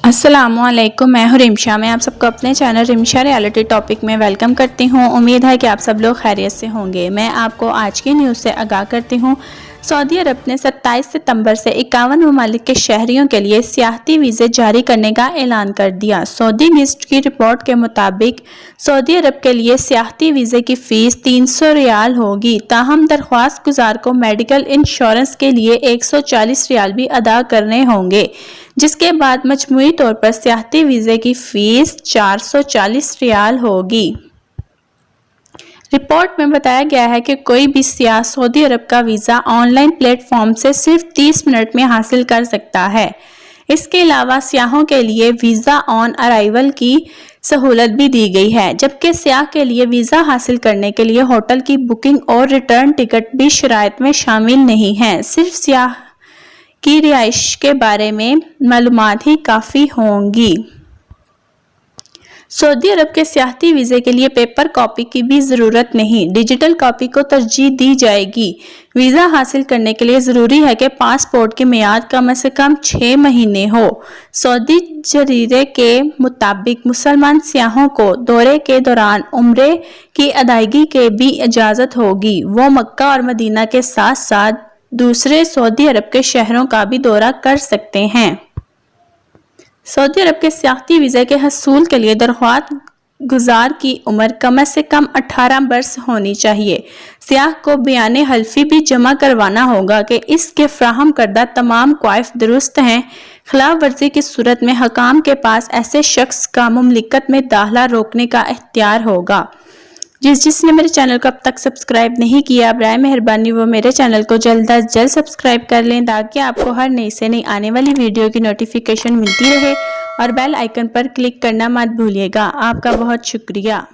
अस्सलामुअलैकुम, मैं हूँ रिमशा। मैं आप सबको अपने चैनल रिमशा रियलिटी टॉपिक में वेलकम करती हूँ। उम्मीद है कि आप सब लोग खैरियत से होंगे। मैं आपको आज की न्यूज़ से आगाह करती हूँ। सऊदी अरब ने 27 सितंबर से 51 ममालिक के शहरियों के लिए सियाहती वीज़े जारी करने का ऐलान कर दिया। सऊदी मिस्ट की रिपोर्ट के मुताबिक सऊदी अरब के लिए सियाहती वीज़े की फ़ीस 300 रियाल होगी। ताहम दरख्वास्त गुजार को मेडिकल इंश्योरेंस के लिए 140 रियाल भी अदा करने होंगे, जिसके बाद मजमूई तौर पर सियाहती वीज़े की फ़ीस 440 रियाल होगी। रिपोर्ट में बताया गया है कि कोई भी सियाह सऊदी अरब का वीज़ा ऑनलाइन प्लेटफॉर्म से सिर्फ 30 मिनट में हासिल कर सकता है। इसके अलावा सियाहों के लिए वीज़ा ऑन अराइवल की सहूलत भी दी गई है, जबकि सियाह के लिए वीज़ा हासिल करने के लिए होटल की बुकिंग और रिटर्न टिकट भी शराइत में शामिल नहीं है। सिर्फ सियाह की रिहाइश के बारे में मालूमात ही काफ़ी होंगी। सऊदी अरब के सियाहती वीज़े के लिए पेपर कॉपी की भी ज़रूरत नहीं, डिजिटल कॉपी को तरजीह दी जाएगी। वीज़ा हासिल करने के लिए ज़रूरी है कि पासपोर्ट की मियाद कम से कम 6 महीने हो। सऊदी जरीरे के मुताबिक मुसलमान सियाहों को दौरे के दौरान उम्रे की अदायगी के भी इजाज़त होगी। वो मक्का और मदीना के साथ साथ दूसरे सऊदी अरब के शहरों का भी दौरा कर सकते हैं। सऊदी अरब के सियाहती वीज़े के हसूल के लिए दरख्वास्त गुजार की उम्र कम से कम 18 बरस होनी चाहिए। सियाह को बयान हल्फी भी जमा करवाना होगा कि इसके फ्राहम करदा तमाम क्वाइफ दुरुस्त हैं। खिलाफ वर्जी की सूरत में हकाम के पास ऐसे शख्स का मुमलिकत में दाखिला रोकने का इख्तियार होगा। जिसने मेरे चैनल को अब तक सब्सक्राइब नहीं किया, बराए मेहरबानी वो मेरे चैनल को जल्द अज जल्द सब्सक्राइब कर लें, ताकि आपको हर नई से नई आने वाली वीडियो की नोटिफिकेशन मिलती रहे। और बेल आइकन पर क्लिक करना मत भूलिएगा। आपका बहुत शुक्रिया।